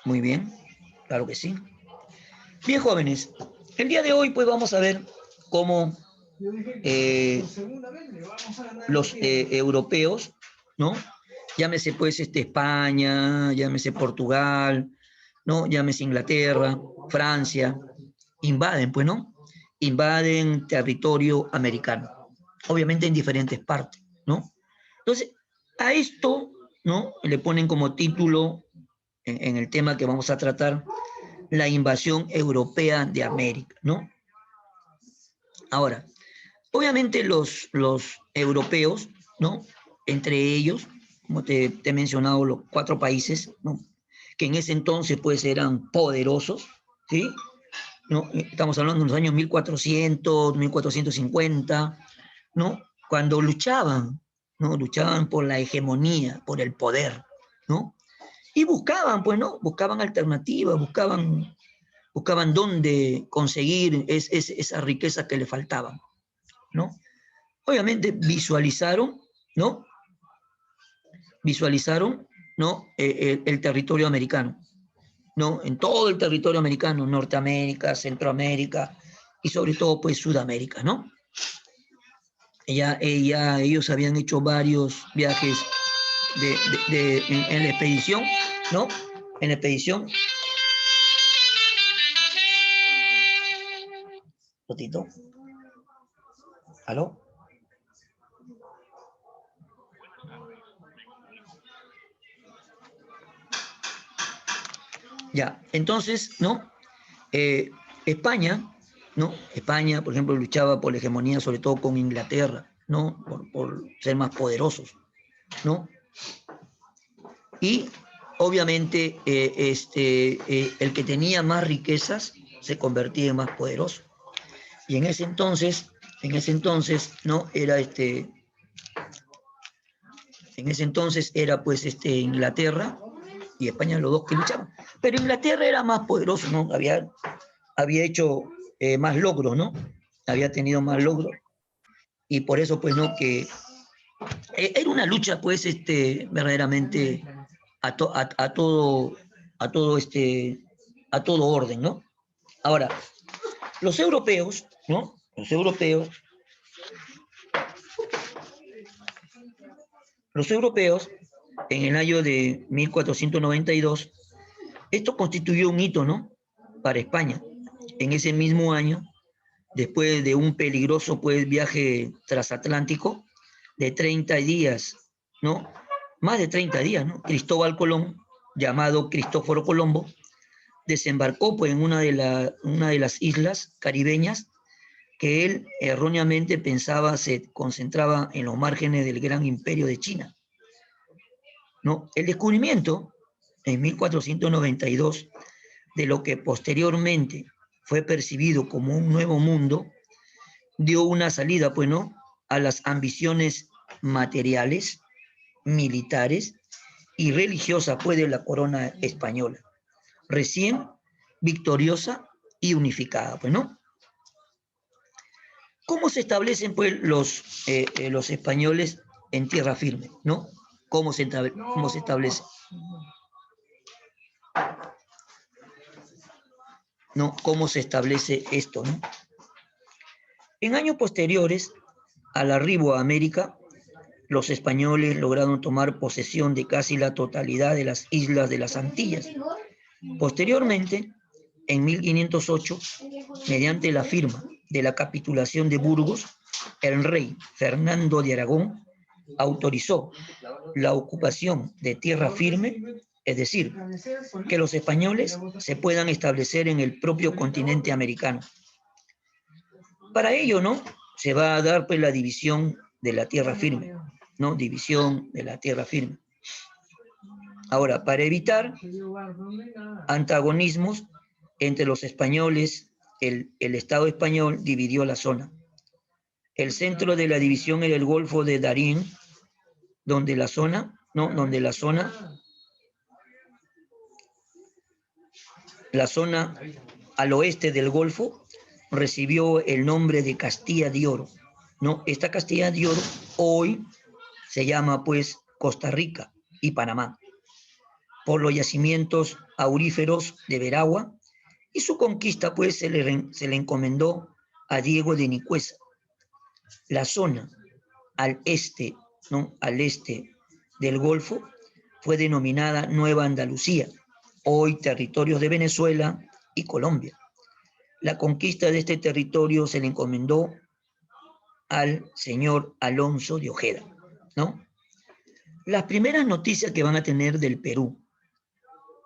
Muy bien, claro que sí. Bien, jóvenes, el día de hoy pues vamos a ver cómo los europeos, ¿no? Llámese pues España, llámese Portugal, ¿no? Llámese Inglaterra, Francia, invaden, pues, ¿no? Invaden territorio americano, obviamente en diferentes partes, ¿no? Entonces, a esto, ¿no? Le ponen como título en el tema que vamos a tratar, la invasión europea de América, ¿no? Ahora, obviamente los europeos, ¿no? Entre ellos, como te he mencionado, los 4 países, ¿no? Que en ese entonces pues eran poderosos, ¿sí? ¿No? Estamos hablando de los años 1400, 1450, ¿no? Cuando luchaban, ¿no? Luchaban por la hegemonía, por el poder, ¿no? Y buscaban, pues, ¿no? Buscaban alternativas, buscaban dónde conseguir esa riqueza que le faltaba, ¿no? Obviamente visualizaron, ¿no? Visualizaron, ¿no? El territorio americano, ¿no? En todo el territorio americano, Norteamérica, Centroamérica y sobre todo, pues, Sudamérica, ¿no? Ellos habían hecho varios viajes en la expedición, ¿no? En la expedición. Totito. ¿Aló? Ya, entonces, ¿no? España, ¿no? España, por ejemplo, luchaba por la hegemonía, sobre todo con Inglaterra, ¿no? Por ser más poderosos, ¿no? Y obviamente el que tenía más riquezas se convertía en más poderoso. Y en ese entonces, ¿no? En ese entonces era pues Inglaterra y España los dos que luchaban. Pero Inglaterra era más poderoso, ¿no? Había hecho más logros, ¿no? Había tenido más logros. Y por eso, pues, ¿no? Que era una lucha, pues, verdaderamente a todo, a todo a todo orden, ¿no? Ahora, los europeos, ¿no? Los europeos, en el año de 1492, esto constituyó un hito, ¿no? Para España. En ese mismo año, después de un peligroso pues, viaje transatlántico de 30 días, ¿no? Más de 30 días, ¿no? Cristóbal Colón, llamado Cristóforo Colombo, desembarcó pues, en una de las islas caribeñas que él erróneamente pensaba se concentraba en los márgenes del gran imperio de China, ¿no? El descubrimiento en 1492 de lo que posteriormente fue percibido como un nuevo mundo dio una salida, pues, ¿no? A las ambiciones materiales, militares y religiosas, pues, de la corona española, recién victoriosa y unificada, pues, ¿no? ¿Cómo se establecen, pues, los españoles en tierra firme, ¿no? ¿Cómo se establece? ¿No? ¿Cómo se establece esto, no? En años posteriores al arribo a América, los españoles lograron tomar posesión de casi la totalidad de las islas de las Antillas. Posteriormente, en 1508, mediante la firma de la capitulación de Burgos, el rey Fernando de Aragón autorizó la ocupación de tierra firme, es decir, que los españoles se puedan establecer en el propio continente americano. Para ello, ¿no? Se va a dar pues la división de la tierra firme, ¿no? División de la tierra firme. Ahora, para evitar antagonismos entre los españoles, el Estado español dividió la zona. El centro de la división era el Golfo de Darín, donde la zona al oeste del Golfo recibió el nombre de Castilla de Oro, ¿no? Esta Castilla de Oro hoy se llama pues Costa Rica y Panamá. por los yacimientos auríferos de Veragua, y su conquista pues se le encomendó a Diego de Nicuesa. La zona al este, ¿no?, al este del Golfo fue denominada Nueva Andalucía, hoy territorios de Venezuela y Colombia. La conquista de este territorio se le encomendó al señor Alonso de Ojeda, ¿no? Las primeras noticias que van a tener del Perú,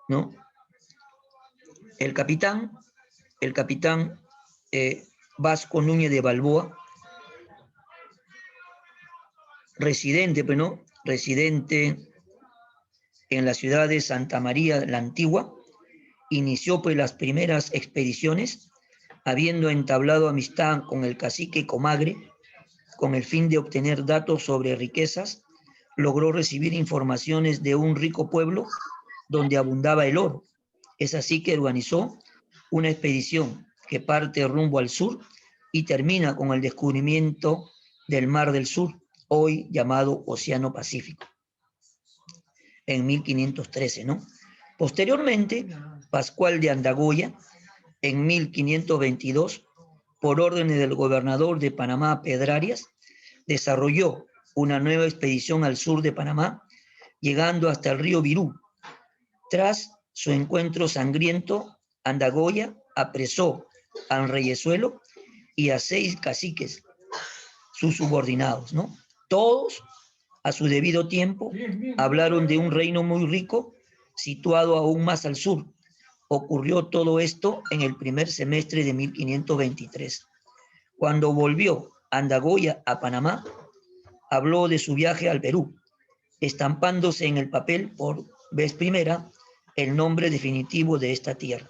¿no? El capitán Vasco Núñez de Balboa, residente, pues, ¿no?, residente en la ciudad de Santa María la Antigua, inició pues las primeras expediciones, habiendo entablado amistad con el cacique Comagre, con el fin de obtener datos sobre riquezas. Logró recibir informaciones de un rico pueblo donde abundaba el oro. Es así que organizó una expedición que parte rumbo al sur y termina con el descubrimiento del Mar del Sur, hoy llamado Océano Pacífico, en 1513, ¿no? Posteriormente, Pascual de Andagoya, en 1522, por órdenes del gobernador de Panamá, Pedrarias, desarrolló una nueva expedición al sur de Panamá, llegando hasta el río Virú. Tras su encuentro sangriento, Andagoya apresó a Reyezuelo y a 6 caciques, sus subordinados, ¿no? Todos, a su debido tiempo, hablaron de un reino muy rico, situado aún más al sur. Ocurrió todo esto en el primer semestre de 1523. Cuando volvió Andagoya a Panamá, habló de su viaje al Perú, estampándose en el papel por vez primera el nombre definitivo de esta tierra.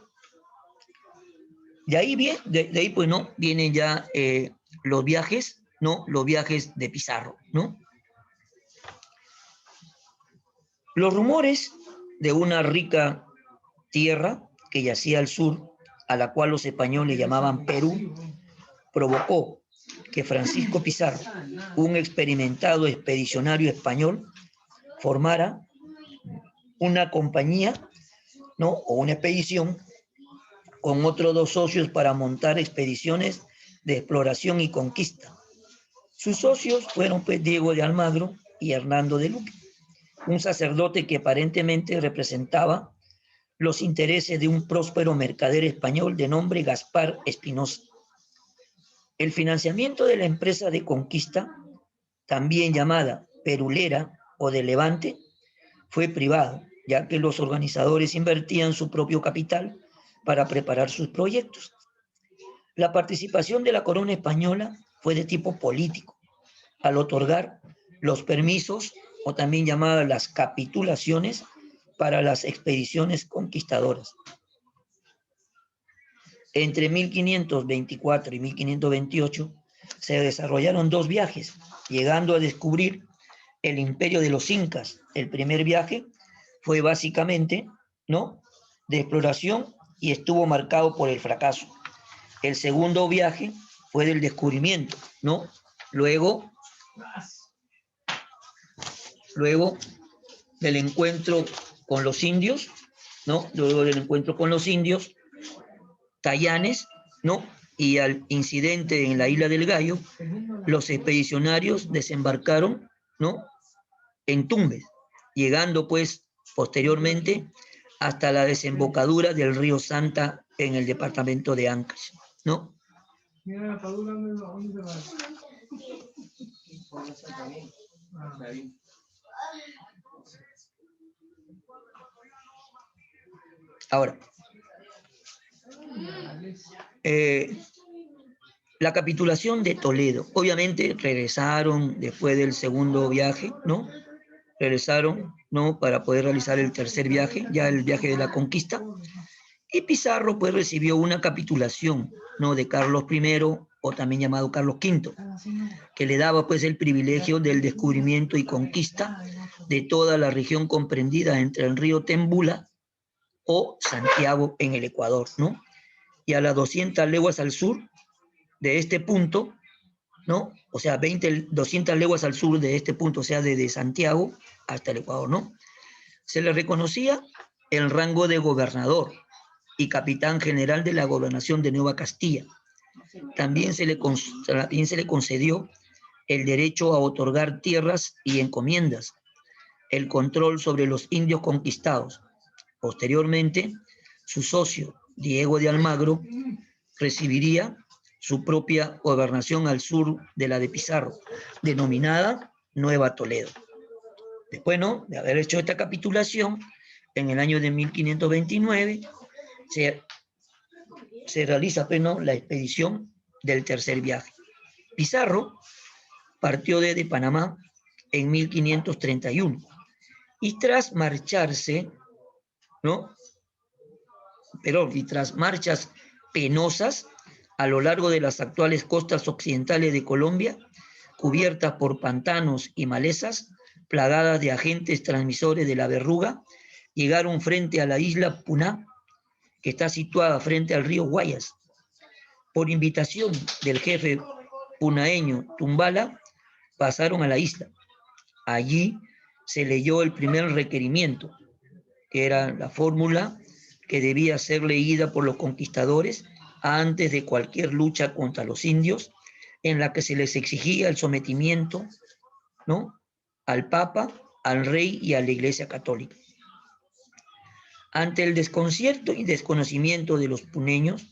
De ahí pues, ¿no?, vienen ya los viajes, ¿no?, los viajes de Pizarro, ¿no? Los rumores de una rica tierra que yacía al sur, a la cual los españoles llamaban Perú, provocó que Francisco Pizarro, un experimentado expedicionario español, formara una compañía, ¿no?, o una expedición con otros 2 socios para montar expediciones de exploración y conquista. Sus socios fueron pues Diego de Almagro y Hernando de Luque, un sacerdote que aparentemente representaba los intereses de un próspero mercader español de nombre Gaspar Espinosa. El financiamiento de la empresa de conquista, también llamada Perulera o de Levante, fue privado, ya que los organizadores invertían su propio capital para preparar sus proyectos. La participación de la corona española fue de tipo político, al otorgar los permisos, o también llamadas las capitulaciones, para las expediciones conquistadoras. Entre 1524 y 1528 se desarrollaron 2 viajes, llegando a descubrir el imperio de los incas. El primer viaje fue básicamente, ¿no?, de exploración y estuvo marcado por el fracaso. El segundo viaje fue del descubrimiento, ¿no? Luego del encuentro con los indios, ¿no? Luego del encuentro con los indios, Tayanes, ¿no?, y al incidente en la isla del Gallo, los expedicionarios desembarcaron, ¿no?, en Tumbes, llegando pues posteriormente hasta la desembocadura del río Santa en el departamento de Ancash, ¿no? Ahora, la capitulación de Toledo. Obviamente regresaron después del segundo viaje, ¿no? Regresaron, ¿no?, para poder realizar el tercer viaje, ya el viaje de la conquista. Y Pizarro pues recibió una capitulación, ¿no?, de Carlos I, o también llamado Carlos V, que le daba pues el privilegio del descubrimiento y conquista de toda la región comprendida entre el río Tembula o Santiago en el Ecuador, ¿no? Y a las 200 leguas al sur de este punto, ¿no? O sea, 200 leguas al sur de este punto, o sea, desde Santiago hasta el Ecuador, ¿no? Se le reconocía el rango de gobernador y capitán general de la gobernación de Nueva Castilla. También se le concedió el derecho a otorgar tierras y encomiendas, el control sobre los indios conquistados. Posteriormente, su socio, Diego de Almagro, recibiría su propia gobernación al sur de la de Pizarro, denominada Nueva Toledo. Después, ¿no?, de haber hecho esta capitulación, en el año de 1529, se realiza, pues, ¿no?, la expedición del tercer viaje. Pizarro partió desde Panamá en 1531 y tras marcharse, ¿no?, y tras marchas penosas a lo largo de las actuales costas occidentales de Colombia, cubiertas por pantanos y malezas, plagadas de agentes transmisores de la verruga, llegaron frente a la isla Puná, que está situada frente al río Guayas. Por invitación del jefe punaeño Tumbala, pasaron a la isla. Allí se leyó el primer requerimiento, que era la fórmula que debía ser leída por los conquistadores antes de cualquier lucha contra los indios, en la que se les exigía el sometimiento, ¿no?, al Papa, al Rey y a la Iglesia Católica. Ante el desconcierto y desconocimiento de los punaeños,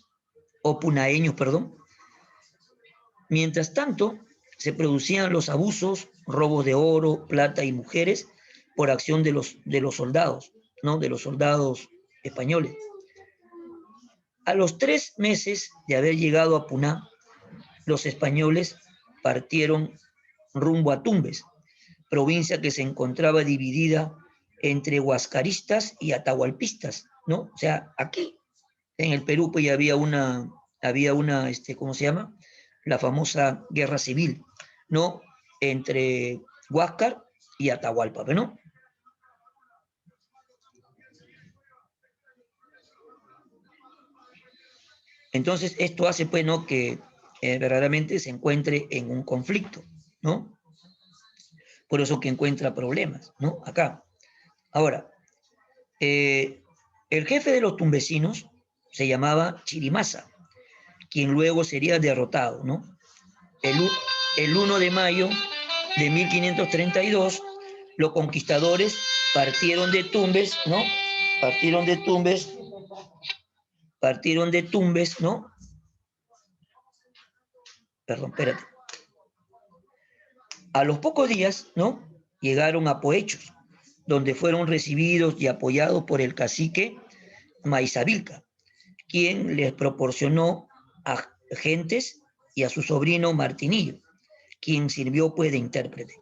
mientras tanto, se producían los abusos, robos de oro, plata y mujeres por acción de los soldados, ¿no?, de los soldados españoles. A los 3 meses de haber llegado a Puná, los españoles partieron rumbo a Tumbes, provincia que se encontraba dividida entre huascaristas y atahualpistas, ¿no? O sea, aquí en el Perú pues había una, ¿cómo se llama?, la famosa guerra civil, ¿no?, entre Huáscar y Atahualpa, ¿no? Entonces, esto hace, pues, ¿no?, que verdaderamente se encuentre en un conflicto, ¿no? Por eso que encuentra problemas, ¿no?, acá. Ahora, el jefe de los tumbesinos se llamaba Chirimasa, quien luego sería derrotado, ¿no? El 1 de mayo de 1532, los conquistadores partieron de Tumbes, ¿no? Partieron de Tumbes, ¿no? Perdón, espérate. A los pocos días, ¿no?, llegaron a Poechos, donde fueron recibidos y apoyados por el cacique Maizavilca, quien les proporcionó agentes y a su sobrino Martinillo, quien sirvió pues de intérprete.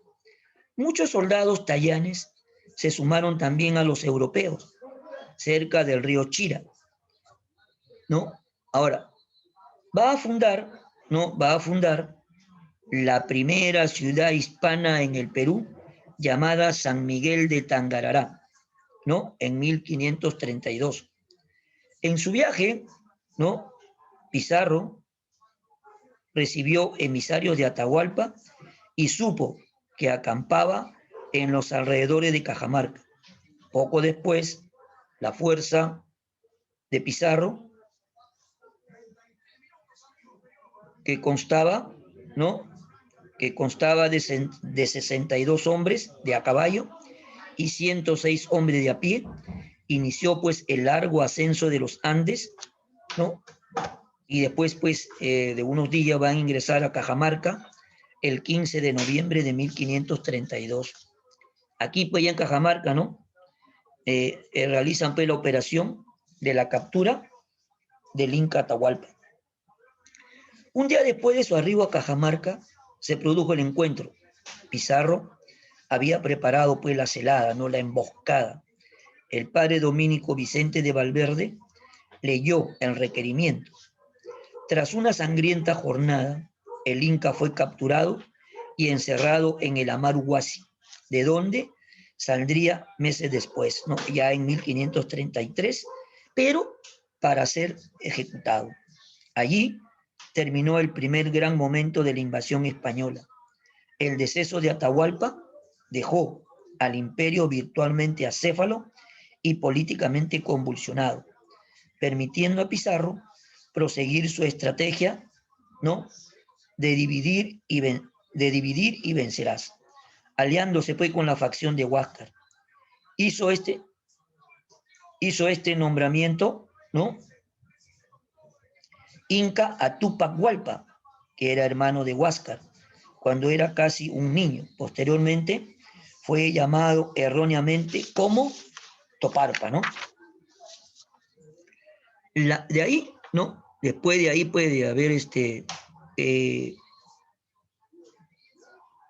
Muchos soldados tayanes se sumaron también a los europeos, cerca del río Chira, ¿no? Ahora, va a fundar la primera ciudad hispana en el Perú, llamada San Miguel de Tangarará, ¿no?, en 1532. En su viaje, ¿no?, Pizarro recibió emisarios de Atahualpa y supo que acampaba en los alrededores de Cajamarca. Poco después, la fuerza de Pizarro, que constaba, ¿no?, de 62 hombres de a caballo y 106 hombres de a pie, inició pues el largo ascenso de los Andes, ¿no? Y después pues de unos días van a ingresar a Cajamarca el 15 de noviembre de 1532. Aquí pues ya en Cajamarca, ¿no?, realizan pues la operación de la captura del Inca Atahualpa. Un día después de su arribo a Cajamarca, se produjo el encuentro. Pizarro había preparado pues la celada, ¿no?, la emboscada. El padre dominico Vicente de Valverde leyó el requerimiento. Tras una sangrienta jornada, el Inca fue capturado y encerrado en el Amaru Huasi, de donde saldría meses después, ¿no?, ya en 1533, pero para ser ejecutado. Allí terminó el primer gran momento de la invasión española. El deceso de Atahualpa dejó al imperio virtualmente acéfalo y políticamente convulsionado, permitiendo a Pizarro proseguir su estrategia, ¿no?, de dividir y vencerás, aliándose pues con la facción de Huáscar. Hizo este nombramiento, ¿no?, Inca a Túpac Hualpa, que era hermano de Huáscar, cuando era casi un niño. Posteriormente fue llamado erróneamente como Toparpa, ¿no? De ahí, ¿no? Después de ahí puede haber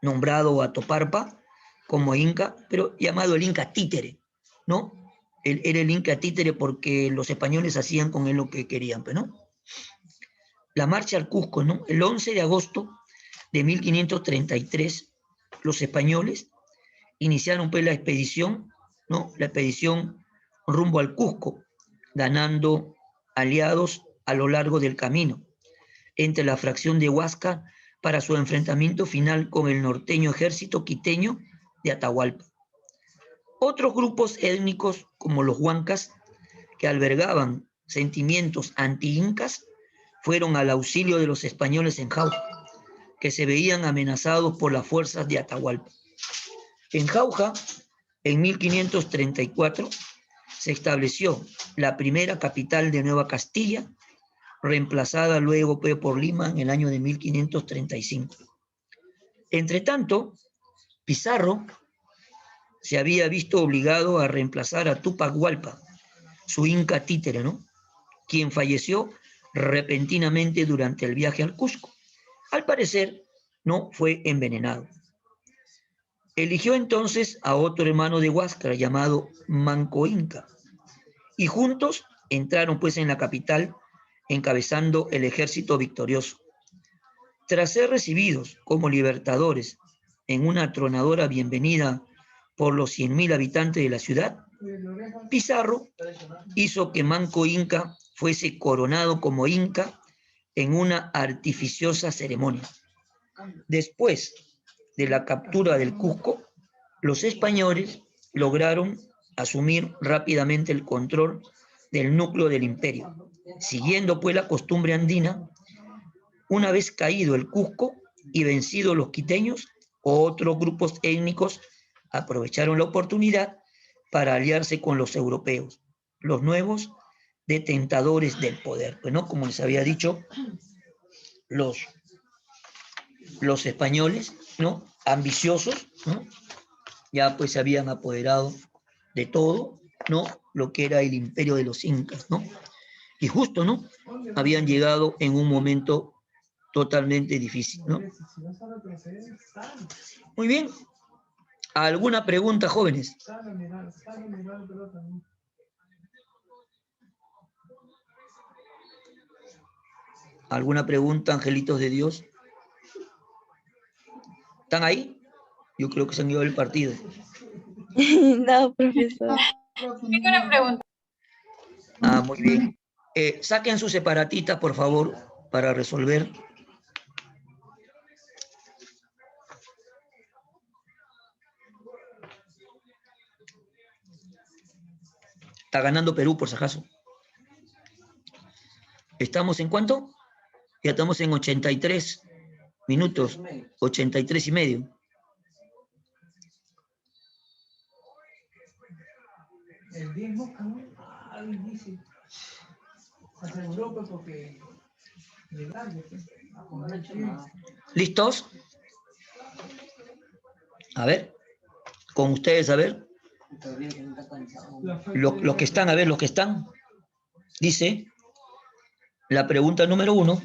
nombrado a Toparpa como Inca, pero llamado el Inca títere, ¿no? Él era el Inca títere porque los españoles hacían con él lo que querían, ¿no? La marcha al Cusco, ¿no? El 11 de agosto de 1533, los españoles iniciaron pues la expedición, ¿no? La expedición rumbo al Cusco, ganando aliados a lo largo del camino entre la fracción de Huáscar para su enfrentamiento final con el norteño ejército quiteño de Atahualpa. Otros grupos étnicos, como los huancas, que albergaban sentimientos anti-incas, fueron al auxilio de los españoles en Jauja, que se veían amenazados por las fuerzas de Atahualpa. En Jauja, en 1534, se estableció la primera capital de Nueva Castilla, reemplazada luego por Lima en el año de 1535. Entre tanto, Pizarro se había visto obligado a reemplazar a Túpac Hualpa, su Inca títere, ¿no?, quien falleció repentinamente durante el viaje al Cusco. Al parecer, no fue envenenado. Eligió entonces a otro hermano de Huáscar llamado Manco Inca, y juntos entraron pues en la capital encabezando el ejército victorioso. Tras ser recibidos como libertadores en una atronadora bienvenida por los 100.000 habitantes de la ciudad, Pizarro hizo que Manco Inca fuese coronado como Inca en una artificiosa ceremonia. Después de la captura del Cusco, los españoles lograron asumir rápidamente el control del núcleo del imperio, siguiendo pues la costumbre andina. Una vez caído el Cusco y vencidos los quiteños, otros grupos étnicos aprovecharon la oportunidad para aliarse con los europeos, los nuevos detentadores del poder. Pues, ¿no?, como les había dicho, los españoles, ¿no?, ambiciosos, ¿no?, ya pues se habían apoderado de todo, ¿no?, lo que era el imperio de los incas, ¿no? Y justo, ¿no?, habían llegado en un momento totalmente difícil, ¿no? Muy bien. ¿Alguna pregunta, jóvenes? ¿Alguna pregunta, angelitos de Dios? ¿Están ahí? Yo creo que se han ido del partido. No, profesor. Tengo una pregunta. Ah, muy bien. Saquen sus separatitas, por favor, para resolver. Está ganando Perú, por si acaso. ¿Estamos en cuánto? Ya estamos en 83 minutos, 83 y medio. ¿Listos? A ver, con ustedes, a ver. Los que están, a ver, los que están. Dice la pregunta número 1.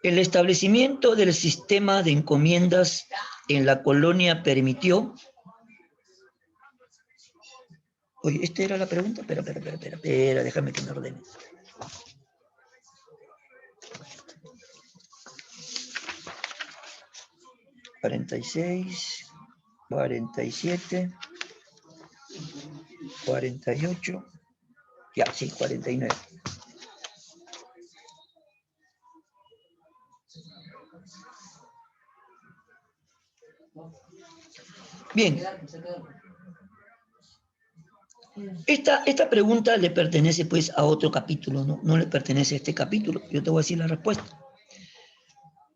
El establecimiento del sistema de encomiendas en la colonia permitió... Oye, ¿esta era la pregunta? Espera, déjame que me ordene. ¿46, 47, 48? Ya, sí, 49. Bien. Esta pregunta le pertenece pues a otro capítulo, ¿no? No le pertenece a este capítulo. Yo te voy a decir la respuesta.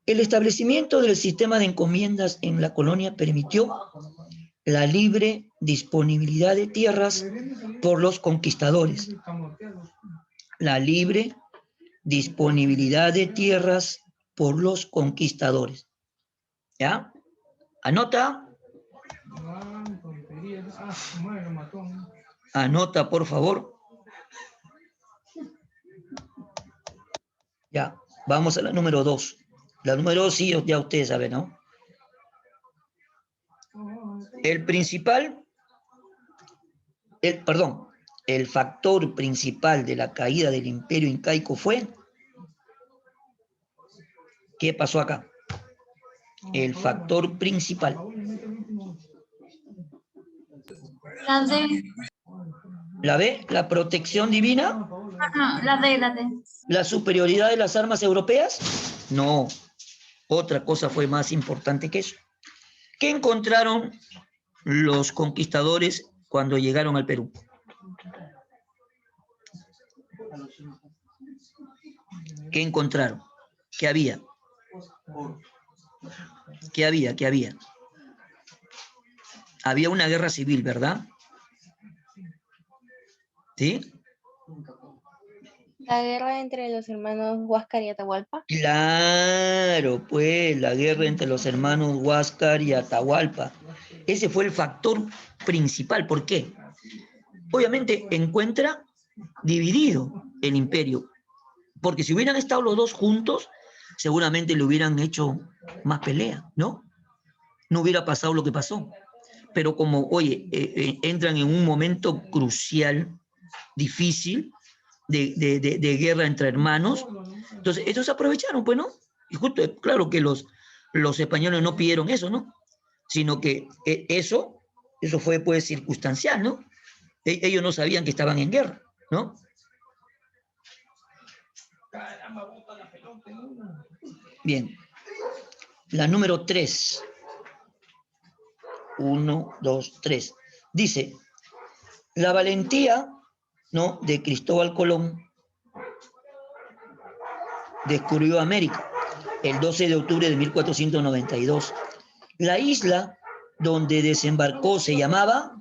El establecimiento del sistema de encomiendas en la colonia permitió la libre disponibilidad de tierras por los conquistadores. La libre disponibilidad de tierras por los conquistadores. ¿Ya? Anota. Anota, por favor. Ya, vamos a la número 2. La número 2 sí, ya ustedes saben, ¿no? El factor principal de la caída del imperio incaico fue... ¿Qué pasó acá? El factor principal. La D. ¿La B? ¿La protección divina? No, la D, la D. ¿La superioridad de las armas europeas? No. Otra cosa fue más importante que eso. ¿Qué encontraron los conquistadores cuando llegaron al Perú? ¿Qué encontraron? ¿Qué había? ¿Qué había? ¿Qué había? Había una guerra civil, ¿verdad? ¿Sí? La guerra entre los hermanos Huáscar y Atahualpa. Claro, pues, la guerra entre los hermanos Huáscar y Atahualpa. Ese fue el factor principal. ¿Por qué? Obviamente encuentra dividido el imperio, porque si hubieran estado los dos juntos, seguramente le hubieran hecho más pelea, ¿no? No hubiera pasado lo que pasó. Pero como, oye, entran en un momento crucial, difícil, de guerra entre hermanos, entonces ellos aprovecharon, pues, ¿no? Y justo, claro que los españoles no pidieron eso, ¿no? Sino que eso fue, pues, circunstancial, ¿no? Ellos no sabían que estaban en guerra, ¿no? Bien. La número 3. 1, 2, 3. Dice, la valentía, ¿no?, de Cristóbal Colón descubrió América el 12 de octubre de 1492. La isla donde desembarcó se llamaba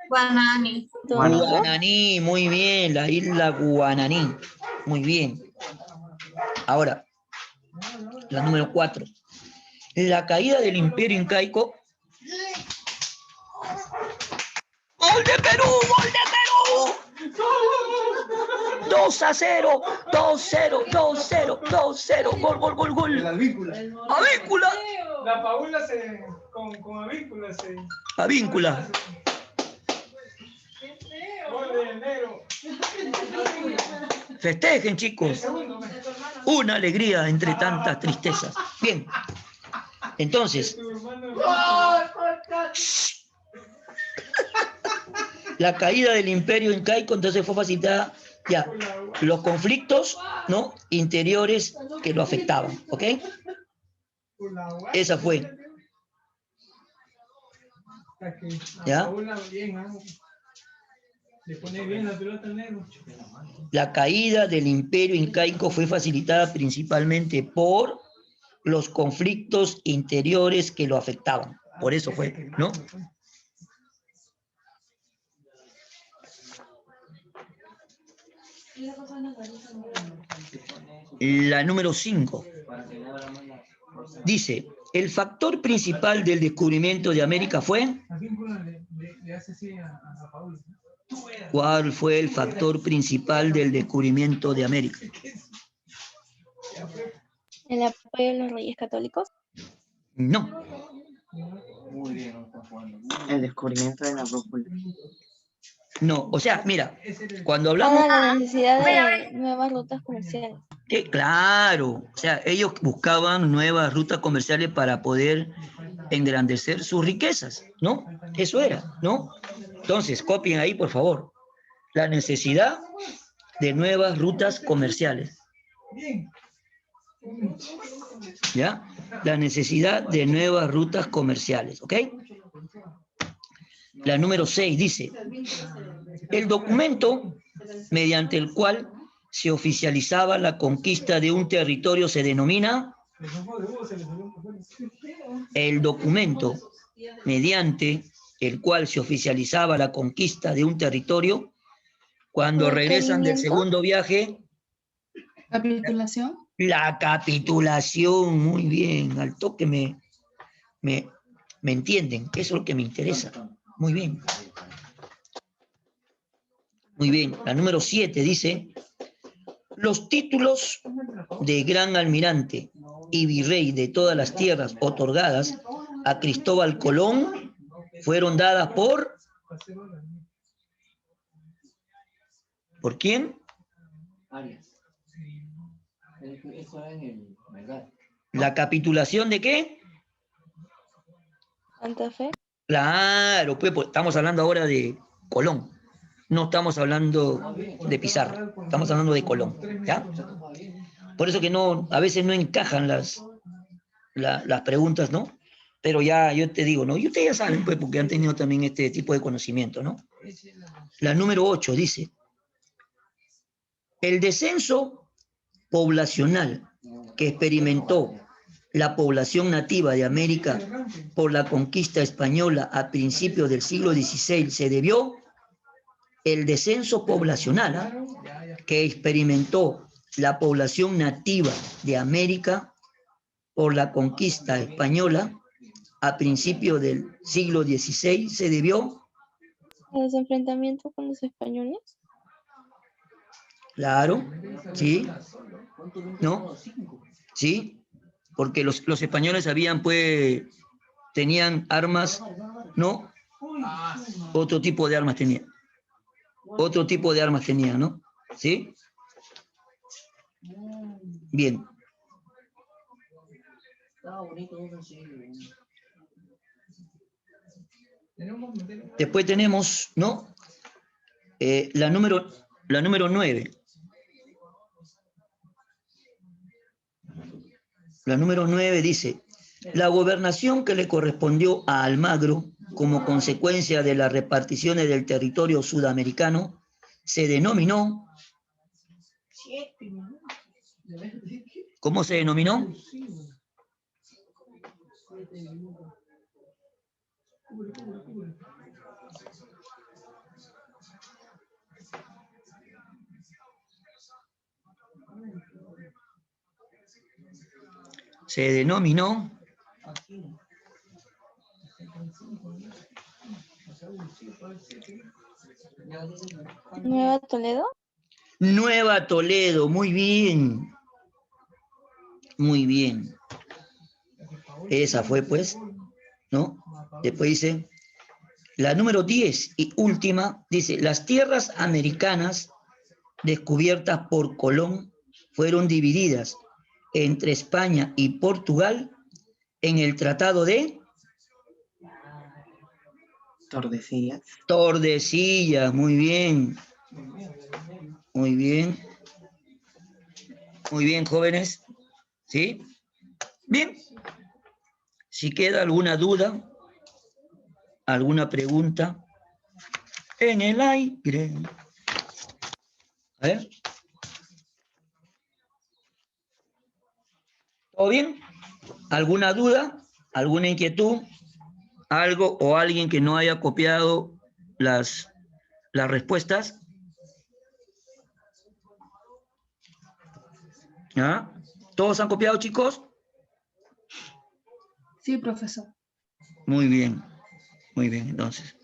Guanani. Guananí, muy bien, la isla Guananí, muy bien. Ahora, la número 4. La caída del imperio incaico. ¡Gol de Perú! ¡Gol de Perú! 2-0, 2-0, 2-0, 2-0, gol. El Avíncula. ¡Avíncula! La Paula con Avíncula se... Avíncula. Gol de negro. Festejen, chicos. Una alegría entre tantas tristezas. Bien. Entonces, la caída del imperio incaico entonces fue facilitada ya los conflictos, ¿no?, interiores que lo afectaban, ¿ok? Esa fue. ¿Ya? Le pone bien la pelota al negro. La caída del imperio incaico fue facilitada principalmente por los conflictos interiores que lo afectaban. Por eso fue, ¿no? La número 5 dice, el factor principal del descubrimiento de América fue... ¿Cuál fue el factor principal del descubrimiento de América? El apoyo de los reyes católicos. No. El descubrimiento de la brújula. No, o sea, mira, cuando hablamos... La necesidad de nuevas rutas comerciales. Claro, o sea, ellos buscaban nuevas rutas comerciales para poder engrandecer sus riquezas, ¿no? Eso era, ¿no? Entonces, copien ahí, por favor. La necesidad de nuevas rutas comerciales. ¿Ya? La necesidad de nuevas rutas comerciales, ¿ok? La número 6 dice, el documento mediante el cual se oficializaba la conquista de un territorio se denomina. El documento mediante el cual se oficializaba la conquista de un territorio, cuando regresan del ¿Requerimiento? segundo viaje. ¿Capitulación? La capitulación, muy bien, al toque me entienden, eso es lo que me interesa. Muy bien. Muy bien, la número 7 dice, los títulos de gran almirante y virrey de todas las tierras otorgadas a Cristóbal Colón fueron dadas por... ¿Por quién? ¿La capitulación de qué? Santa Fe. Claro, pues estamos hablando ahora de Colón. No estamos hablando de Pizarro, estamos hablando de Colón, ¿ya? Por eso que no, a veces no encajan las preguntas, ¿no? Pero ya yo te digo, ¿no? Y ustedes ya saben, pues, porque han tenido también este tipo de conocimiento, ¿no? La número 8 dice, el descenso poblacional que experimentó la población nativa de América por la conquista española a principios del siglo XVI se debió el descenso poblacional que experimentó la población nativa de América por la conquista española a principios del siglo XVI se debió. ¿Los enfrentamientos con los españoles? Claro, sí, ¿no? Sí, porque los españoles habían, pues, tenían armas, ¿no? Otro tipo de armas tenían. Otro tipo de armas tenían, ¿no? ¿Sí? Bien. Después tenemos, ¿no? La número 9. La número 9 dice, la gobernación que le correspondió a Almagro como consecuencia de las reparticiones del territorio sudamericano se denominó. ¿Cómo se denominó? Se denominó ¿Nueva Toledo? Nueva Toledo, muy bien. Muy bien. Esa fue, pues, ¿no? Después dice, la número 10 y última, dice, las tierras americanas descubiertas por Colón fueron divididas entre España y Portugal en el Tratado de Tordesillas. Tordesillas, muy bien. Muy bien. Muy bien, jóvenes. ¿Sí? Bien. Si queda alguna duda, alguna pregunta, en el aire. A ver. ¿Todo bien? ¿Alguna duda? ¿Alguna inquietud? ¿Algo o alguien que no haya copiado las respuestas? ¿Ah? ¿Todos han copiado, chicos? Sí, profesor. Muy bien, entonces.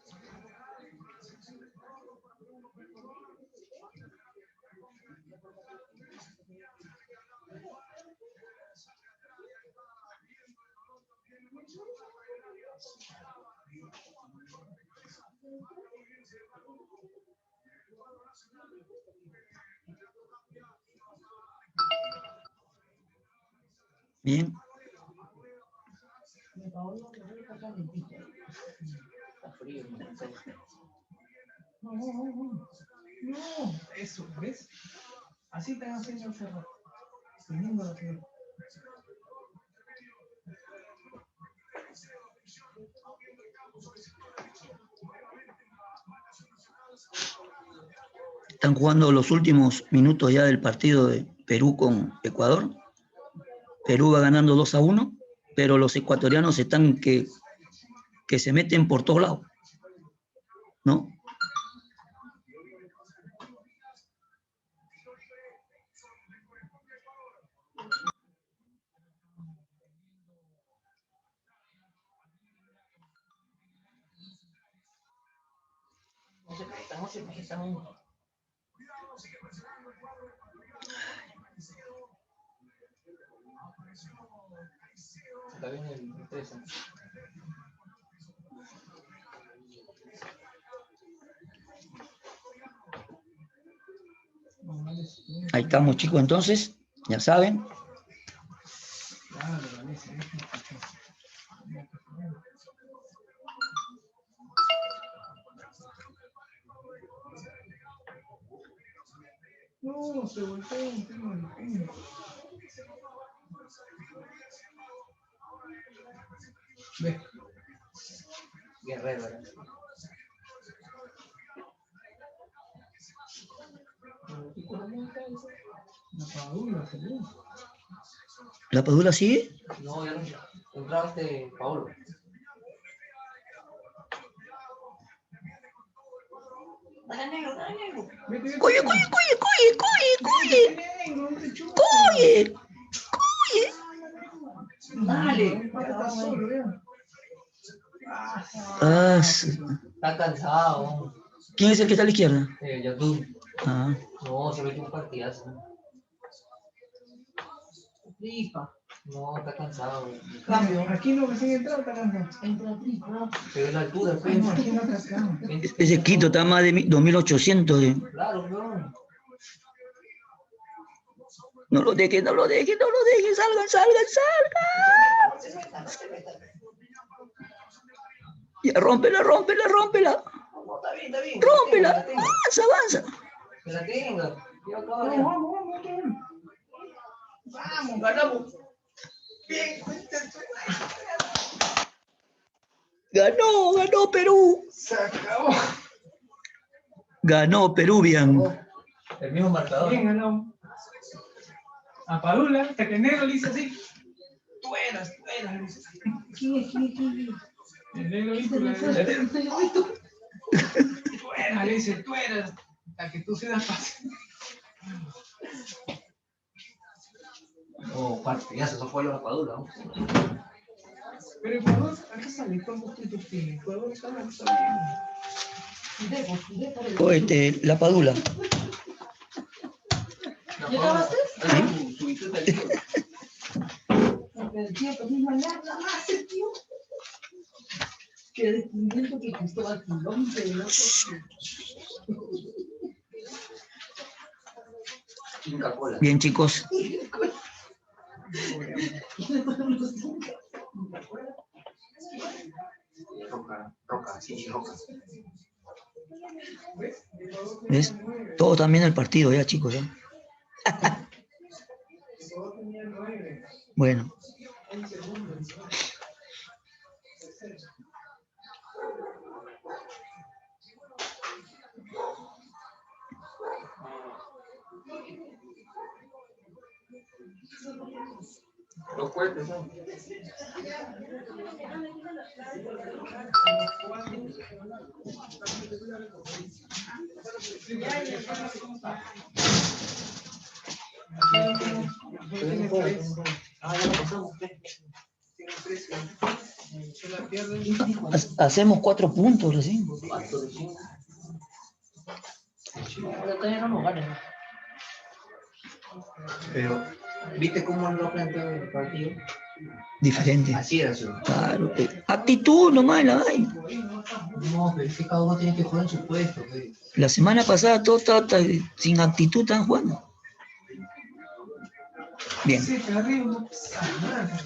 Bien. No, eso, ¿ves? Así te enseño hace rato. Teniendo la que... Están jugando los últimos minutos ya del partido de Perú con Ecuador. Perú va ganando 2-1, pero los ecuatorianos están que se meten por todos lados, ¿no? No se metan. Está bien el 13. Ahí estamos, chicos, entonces, ya saben. No, se volteó un tema de pino. Ve. Guerrero. La Padula, seguro. ¿La Padula sigue? No, ya no. Entraba Paulo. Dale negro, dale negro. ¡Coye! Dale, está solo ya. Está cansado. ¿Quién es el que está a la izquierda? YouTube. Ah. No, se metió un partidazo. Tripa. No, está cansado. Cambio, aquí no recién entrado, está cansado. Entra tripa. Se ve la altura, pues. No, aquí no está acá. Ese Quito está más de 2800. Claro, no. No lo dejen, salgan. Ya, rómpela. No, está bien. Rómpela, Avanza. Que la tenga. Vamos, ganamos. Bien. Ganó Perú. Se acabó. Ganó Peruvian. El mismo marcador. Bien, ganamos. A Padula, hasta que el negro le dice así. Tú eras, le dice así. ¿Quién? El negro dice tú eras, le dice, tú eras. Hasta que tú seas fácil. Oh, partidazo, eso fue la Padula, ¿no? Pero Ecuador, acá sale, ¿cuántos puntos tiene? Ecuador está bien. La Padula. ¿Ya acabaste? El tiempo, mismo nada más el tiempo. Que descubrimiento que Cristóbal Colón de Bien, chicos. Roca. ¿Ves? Todo también el partido ya, chicos, ¿eh? Bueno. Los fuertes son. Hacemos 4 puntos recién. Pero, ¿viste cómo lo planteó el partido? Diferente. Así era, ¿sí? Claro. Actitud nomás la hay. No, pero es que cada uno tiene que jugar en su puesto. La semana pasada todo estaba sin actitud, estaban jugando. Bien. Sí, pero arriba no pasa nada.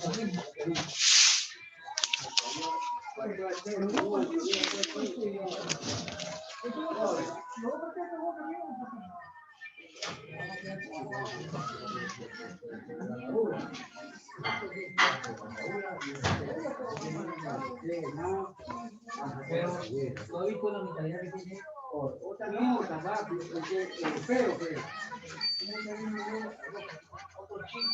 Pero no he visto la mentalidad que tiene otra no, tan rápido, porque feo que otro chico,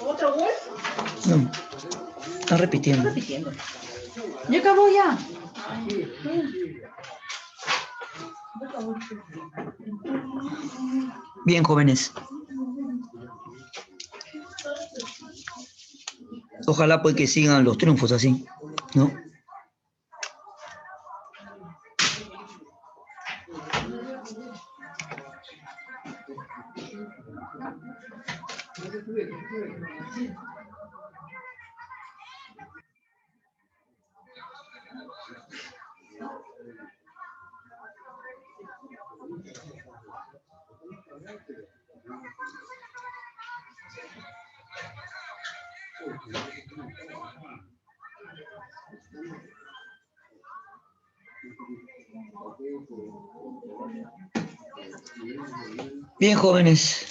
¿otro gol? No, está repitiendo. Ya acabó ya. Bien, jóvenes. Ojalá pues que sigan los triunfos así, ¿no? Bien, jóvenes.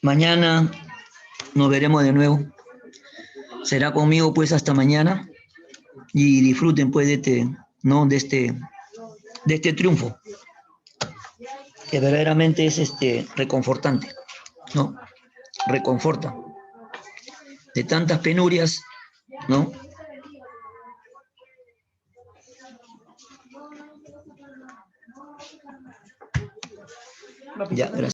Mañana nos veremos de nuevo. Será conmigo pues hasta mañana y disfruten pues de este, ¿no? de este triunfo, que verdaderamente es reconfortante, ¿no? Reconforta de tantas penurias, ¿no? Ya, gracias.